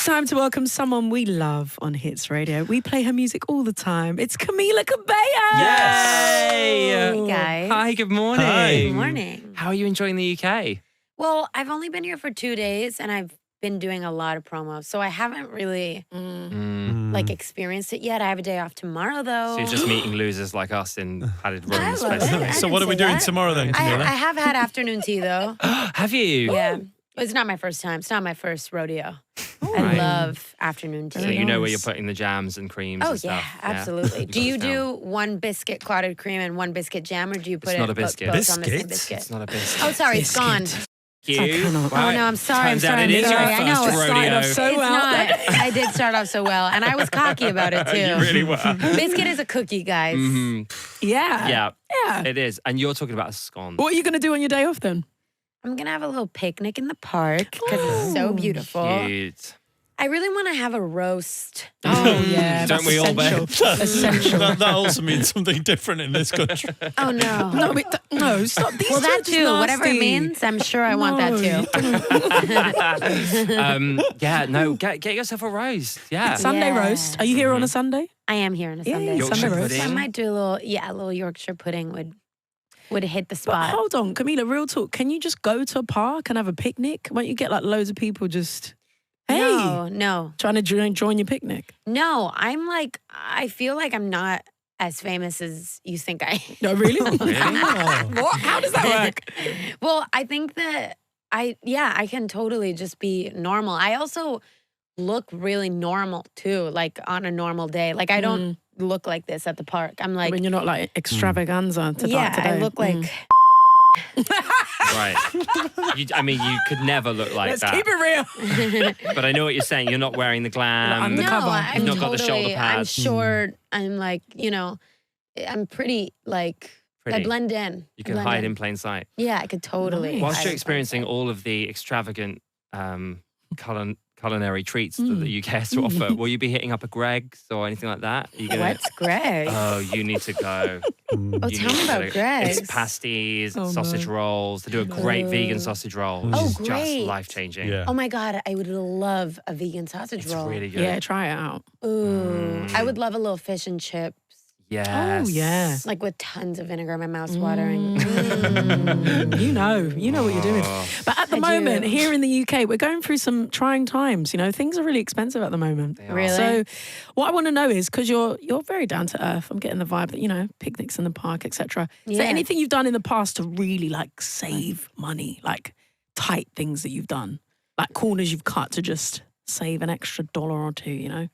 time to welcome someone we love on Hits Radio. We play her music all the time. It's Camila Cabello. Yes. Hey guys. Hi, good morning. Hi. Good morning. How are you enjoying the UK? Well, I've only been here for 2 days and I've been doing a lot of promos. So I haven't really like experienced it yet. I have a day off tomorrow though. So you're just meeting losers like us in padded rooms. love basically. it. So what are we doing tomorrow then, Camila? I have had afternoon tea though. Have you? Yeah. It's not my first time. It's not my first rodeo. I Right. love afternoon tea. So you know where you're putting the jams and creams Oh and stuff. yeah, absolutely. You Do got you this down. do one biscuit clotted cream and one biscuit jam, or do you put It's it not a both biscuit. on the same Biscuit? biscuit? It's not a biscuit. Oh, sorry, it's gone. You. I cannot. Oh no, I'm sorry. Turns I'm out sorry. it is I'm your sorry. I know. first It's rodeo. so It's well. not. I did start off so well, and I was cocky about it too. You really were. Biscuit is a cookie, guys. Yeah. Yeah, Yeah. it is. And you're talking about a scone. What are you going to do on your day off then? I'm gonna have a little picnic in the park because it's so beautiful. Cute. I really want to have a roast. Oh, yeah. Don't we all, babe? Essential. that also means something different in this country. Oh no. No, stop. These Well, that judges too. Whatever it nasty. means, I'm sure I want that too. Yeah, no, get yourself a roast. Yeah. Sunday Yeah. roast. Are you here on a Sunday? I am here on a Sunday. Yorkshire Sunday roast. I pudding. might do a little Yorkshire pudding would hit the But spot. hold on, Camila, real talk. Can you just go to a park and have a picnic? Won't you get like loads of people just, hey, No. trying to join your picnic? No, I feel like I'm not as famous as you think I am. No, really? Oh. What? How does that work? Well, I think that I can totally just be normal. I also look really normal too, like on a normal day. Like I don't look like this at the park. I'm like, When you're not like extravaganza to yeah, dark today. I look like, Right. You could never look like Let's that. keep it real. But I know what you're saying. You're not wearing the glam. The no, cover. I'm You've not got the shoulder totally, I'm pads. short. I'm like, I'm pretty, like, Pretty. I blend in. You I can blend hide in plain sight. Yeah, I could totally. Nice. Whilst hide you're in plain experiencing sight. all of the extravagant culinary treats that the UK has to offer, will you be hitting up a Greg's or anything like that? Are you gonna, What's Greg? Oh, you need to go. Oh, You tell need me to about go. Greg's. It's pasties, Oh, sausage no. rolls. They do a great vegan sausage roll, which Oh, is just great. life-changing. Yeah. Oh my God, I would love a vegan sausage It's roll. really good. Yeah, try it out. Ooh, I would love a little fish and chips, Yes. Oh, yeah. like with tons of vinegar. My mouth's watering. You know what you're doing. Oh. But at the I moment, do. here in the UK, we're going through some trying times. Things are really expensive at the moment. They are. Really? So what I want to know is, because you're very down to earth, I'm getting the vibe that, picnics in the park, etc. Is there Yeah. anything you've done in the past to really like save money, like tight things that you've done, like corners you've cut to just save an extra dollar or two,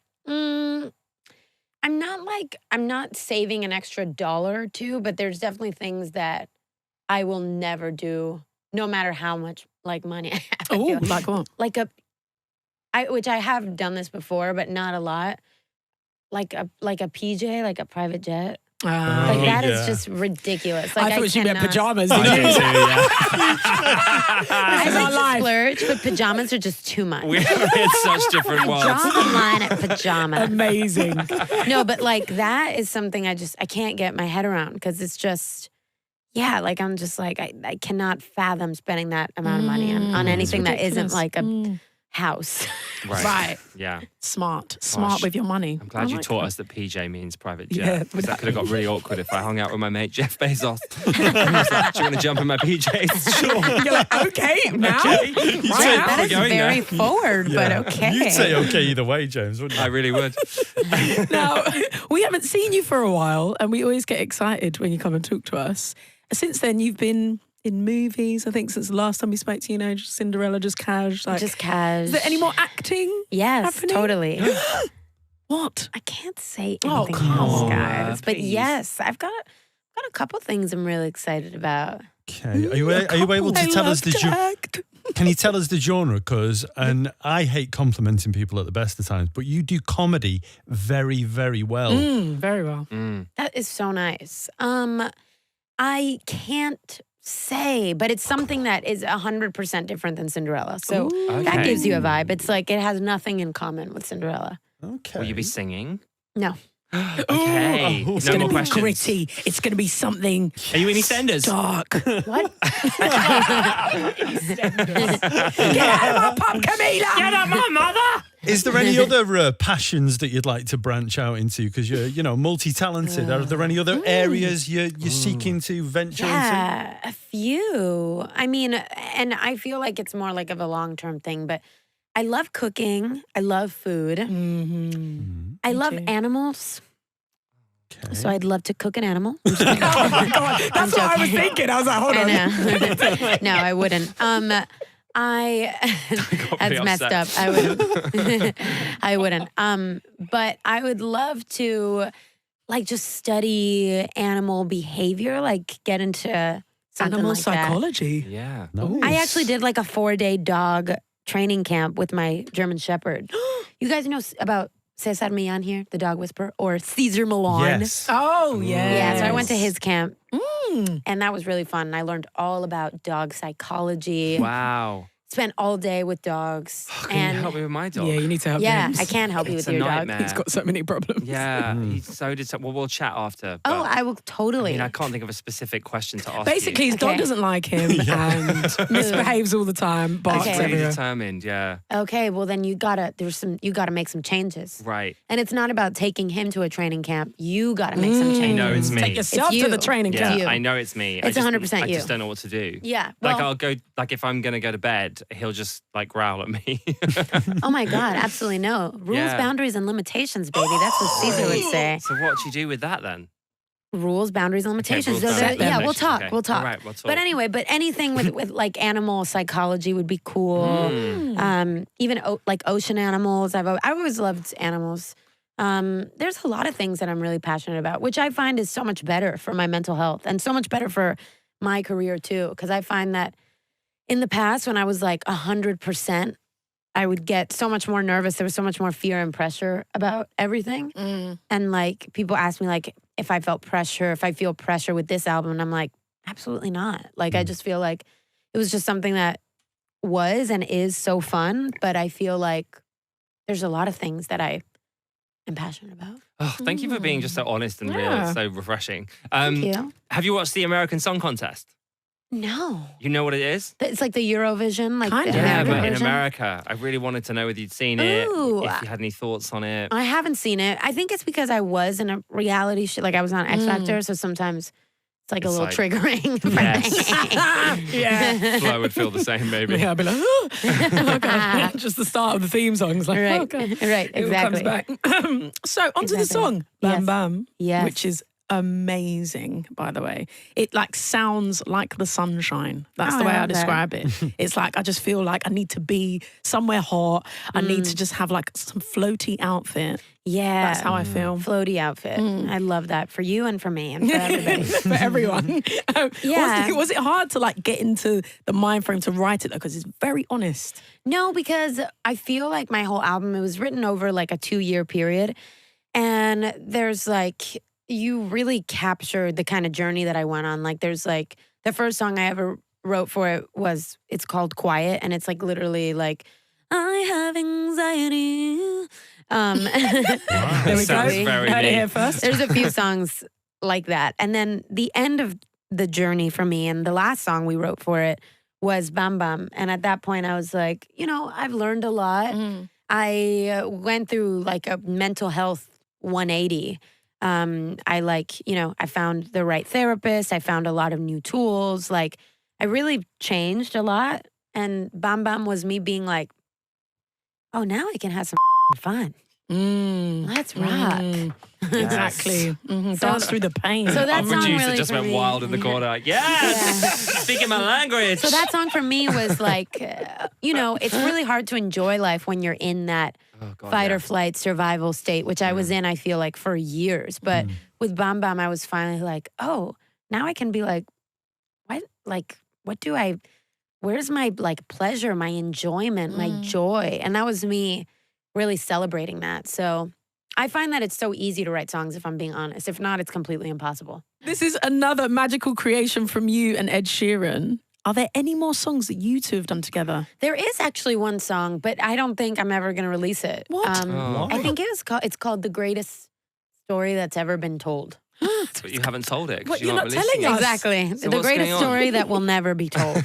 I'm not saving an extra dollar or two, but there's definitely things that I will never do, no matter how much like money I have. I Oh, feel. like what? Which I have done this before, but not a lot. Like a PJ, like a private jet. Like Oh, that is yeah. just ridiculous. I Like thought you meant cannot- pajamas. I Did do you? too, yeah. I This is our like to life. splurge, but pajamas are just too much. We're in such different I worlds. draw the line at pajamas. Amazing. No, but like that is something I can't get my head around because it's just, yeah, like I'm just like, I cannot fathom spending that amount of money on anything that isn't ridiculous. like a house. Right. Yeah. Smart Gosh. with your money. I'm glad I you like taught that. us that PJ means private Yeah, jet. 'Cause that could have got really awkward if I hung out with my mate Jeff Bezos. I was like, do you want to jump in my PJs? Sure. You're like, okay, now. Okay. Wow, that we're is going very there. forward, but okay. You'd say okay either way, James, wouldn't you? I really would. Now, we haven't seen you for a while, and we always get excited when you come and talk to us. Since then, you've been in movies, I think, since the last time we spoke to you, just Cinderella, just cash. Like, Just cash. is there any more acting? Yes, happening? totally. What? I can't say Oh, anything come else, on, guys. But please. yes, I've got a couple things I'm really excited about. Okay. Are you able to I tell love us the to act. Can you tell us the genre? Because, and I hate complimenting people at the best of times, but you do comedy very, very well. Very well. That is so nice. I can't say, but it's something that is 100% different than Cinderella. So that Okay. gives you a vibe. It's like it has nothing in common with Cinderella. Okay. Will you be singing? No. Okay. Oh, It's No going more to be questions. gritty. It's going to be something Are you any senders? dark. What? Get out of my pub, Camila! Get up, my mother! Is there any other passions that you'd like to branch out into? Because you're, multi-talented. Are there any other areas you're seeking to venture into? Yeah, a few. I mean, and I feel like it's more like of a long-term thing, but I love cooking. I love food. I love animals. Okay. So I'd love to cook an animal. Oh my God. That's what I was thinking. I was like, hold on. I know. No, I wouldn't. That's messed up. I wouldn't. I wouldn't. But I would love to like just study animal behavior, like get into something Animal like psychology. Yeah. Nice. I actually did like a 4-day dog training camp with my German Shepherd. You guys know about Cesar Millan here, the dog whisperer, or Caesar Milan? Yes. Oh, yeah. Yeah, so I went to his camp, and that was really fun. I learned all about dog psychology. Wow. Spent all day with dogs. Can you help me with my dog? Yeah, you need to help Yeah, him. I can help you It's with a your nightmare. dog. He's got so many problems. Yeah, he's so well, we'll chat after. Oh, but, I will totally. I mean, I can't think of a specific question to ask Basically, you. his dog Okay. doesn't like him and misbehaves all the time, barks Okay. Really everywhere. determined, yeah. Okay, well then you gotta make some changes. Right. And it's not about taking him to a training camp. You gotta make some changes. I know it's me. Take yourself It's to the you. training Yeah, camp. you. I know it's me. It's 100% I you. just don't know what to do. Yeah. Like Well, I'll go, like if I'm going to go to bed, he'll just like growl at me. oh my God, absolutely no. Rules, Yeah. boundaries, and limitations, baby. That's what Caesar would say. So what do you do with that then? Rules, boundaries, and limitations. rules, So boundaries, yeah, we'll limitations. talk. Okay. We'll talk. All right, we'll talk. But anyway, anything with like animal psychology would be cool. Even like ocean animals. I've always loved animals. There's a lot of things that I'm really passionate about, which I find is so much better for my mental health and so much better for my career too. Because I find that in the past, when I was like 100%, I would get so much more nervous. There was so much more fear and pressure about everything. And like people ask me like if I felt pressure, if I feel pressure with this album, and I'm like, absolutely not. Like I just feel like it was just something that was and is so fun. But I feel like there's a lot of things that I am passionate about. Oh, thank you for being just so honest and real. Yeah. It's so refreshing. Thank you. Have you watched the American Song Contest? No. You know what it is? It's like the Eurovision, like Kind the of. Yeah, American but in version. America. I really wanted to know whether you'd seen it, Ooh. if you had any thoughts on it. I haven't seen it. I think it's because I was in a reality show, like I was on X Factor, so sometimes it's like a It's little like- triggering. for Yes. me. Yeah. Flo would feel the same, maybe. Yeah, I'd be like, oh, oh God. Just the start of the theme song. It's like, Right. oh God. Right, It all comes exactly. back. So onto the Exactly. song, Bam Yes. Bam, Yes. which is amazing, by the way. It like sounds like the sunshine. That's Oh, the way I I love that. describe it. It's like I just feel like I need to be somewhere hot. I need to just have like some floaty outfit. Yeah. That's how I feel. Floaty outfit. I love that for you and for me and for everybody. For everyone. Yeah. Was it hard to like get into the mind frame to write it though? Because it's very honest. No, because I feel like my whole album, it was written over like a 2-year period. And there's like, you really captured the kind of journey that I went on. Like there's like, the first song I ever wrote for it it's called Quiet. And it's like literally like, I have anxiety. There we Sounds go. very Heard it me. here first. There's a few songs like that. And then the end of the journey for me and the last song we wrote for it was Bam Bam. And at that point I was like, I've learned a lot. I went through like a mental health 180. I found the right therapist. I found a lot of new tools. Like I really changed a lot. And Bam Bam was me being like, oh, now I can have some fun. Let's rock. Exactly. So- Dance through the pain. So Our that song producer really just for went me- wild in the corner. Like, yes! Speaking my language. So that song for me was like, it's really hard to enjoy life when you're in that Oh, God, fight yeah. or flight survival state, which I was in, I feel like, for years. But with Bam Bam, I was finally like, oh, now I can be like, where's my like pleasure, my enjoyment, my joy? And that was me really celebrating that. So I find that it's so easy to write songs, if I'm being honest. If not, it's completely impossible. This is another magical creation from you and Ed Sheeran. Are there any more songs that you two have done together? There is actually one song, but I don't think I'm ever going to release it. What? Oh. I think it's called The Greatest Story That's Ever Been Told. But you haven't told it. 'cause What, you're you're not telling releasing us? it. Exactly. So The what's greatest going on? story that will never be told.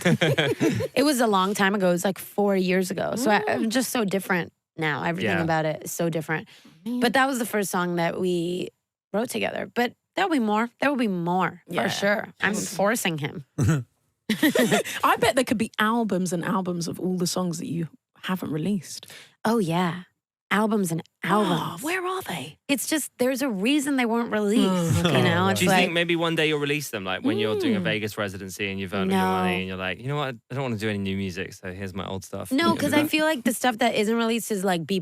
It was a long time ago. It was like 4 years ago. So I'm just so different now. Everything Yeah. about it is so different. But that was the first song that we wrote together. But there'll be more. There will be more Yeah. for sure. I'm forcing him. I bet there could be albums and albums of all the songs that you haven't released. Oh yeah, albums and albums. Where are they? It's just there's a reason they weren't released. okay. You know, it's Do you like think maybe one day you'll release them, like when you're doing a Vegas residency and you've earned your money and you're like, you know what, I don't want to do any new music, so here's my old stuff. no, Can because you do I that? feel like the stuff that isn't released is like B+,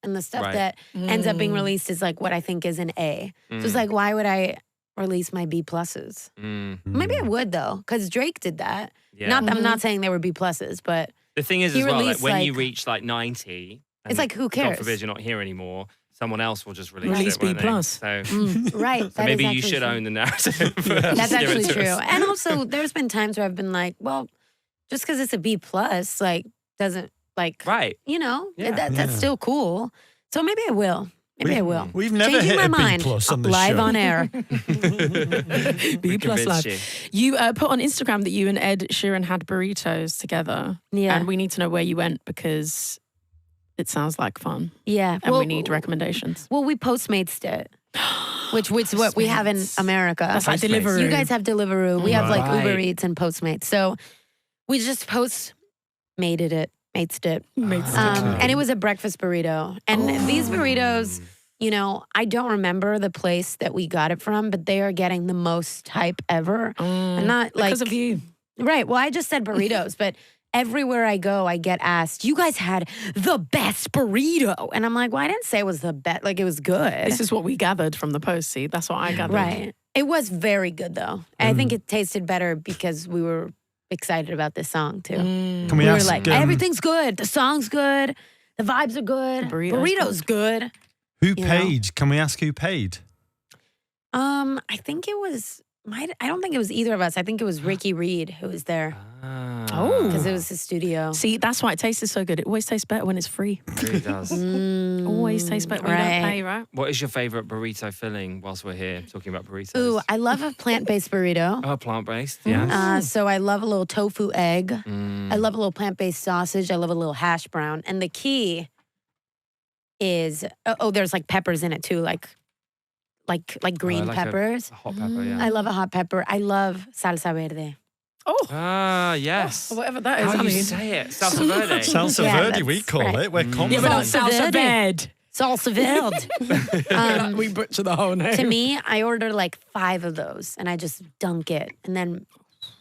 and the stuff Right. that ends up being released is like what I think is an A. So it's like, why would I release my B+? Maybe I would though, because Drake did that. Yeah. Not, I'm not saying they were B+, but The thing is He as well, like released, when you like- reach like 90, and It's like, who God cares? forbid you're not here anymore, someone else will just release Release it. won't B+. they? So, right. so that maybe is you actually should true. own the narrative. That's Just give it actually to true. us. And also, there's been times where I've been like, well, just because it's a B+, like, doesn't, like, Right. you know, Yeah. that's still cool. So maybe I will. Maybe I will. We've never Changing hit my a B mind plus on this live show. on air. B plus convinced live. you. You put on Instagram that you and Ed Sheeran had burritos together. Yeah. And we need to know where you went because it sounds like fun. Yeah. And we need recommendations. Well, we Postmates it. Which is what we have in Postmates. America. That's like Postmates. Deliveroo. You guys have Deliveroo. We have like Right. Uber Eats and Postmates. So we just Postmated it. Matesed it. And it was a breakfast burrito. And these burritos, you know, I don't remember the place that we got it from, but they are getting the most hype ever. And not like because of you. Right. Well, I just said burritos, but everywhere I go, I get asked, you guys had the best burrito. And I'm like, well, I didn't say it was the best. Like, it was good. This is what we gathered from the post. See, that's what I gathered. Right. It was very good, though. I think it tasted better because we were excited about this song, too. Can we We were ask? like, everything's good. The song's good. The vibes are good. Burrito's good. who you know? paid? Can we ask who paid? I think it was, I don't think it was either of us. I think it was Ricky Reed who was there Oh. because it was his studio. See, that's why it tasted so good. It always tastes better when it's free. It really does. Always tastes better when you don't Right. pay, right? What is your favorite burrito filling whilst we're here talking about burritos? Ooh, I love a plant-based burrito. Oh, plant-based, yeah. So I love a little tofu egg. I love a little plant-based sausage. I love a little hash brown. And the key is there's like peppers in it too, like green like peppers. A hot pepper, yeah. I love a hot pepper. I love salsa verde. Oh, Ah, yes. whatever that is. How I do you mean, say it? Salsa verde. Salsa Yeah, verde, we that's call right. it. We're yeah, confident. but not Salsa salsa verde. verde. Salsa verde. We butcher the whole name. To me, I order like 5 of those and I just dunk it and then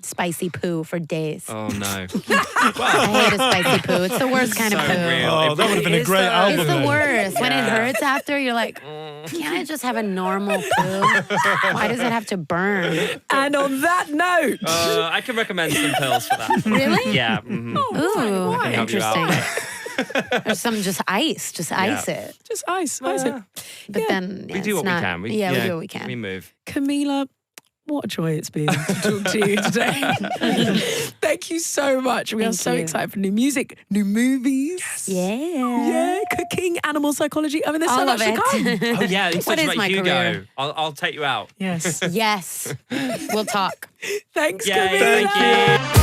spicy poo for days. Oh, no. I hate a spicy poo. It's the worst kind of So poo. real. Oh, that would have been a It's great the- album. It's the then. worst. When it Yeah. hurts after, you're like, can't I just have a normal poo? Why does it have to burn? And on that note, I can recommend some pills for that. Really? Yeah. mhm. Ooh, I can help you out. interesting. There's some just ice. Just ice it. just ice it. But Yeah. then We do what we can. we do what we can. We move. Camila, what a joy it's been to talk to you today. Thank you so much. We are Thank so you. excited for new music, new movies. Yeah. Yeah, cooking, animal psychology. I mean, there's so All much of to come. it. Oh, yeah. It's What such is like my Hugo. career? I'll take you out. Yes. Yes. We'll talk. Thanks, Yay, Camila. thank you.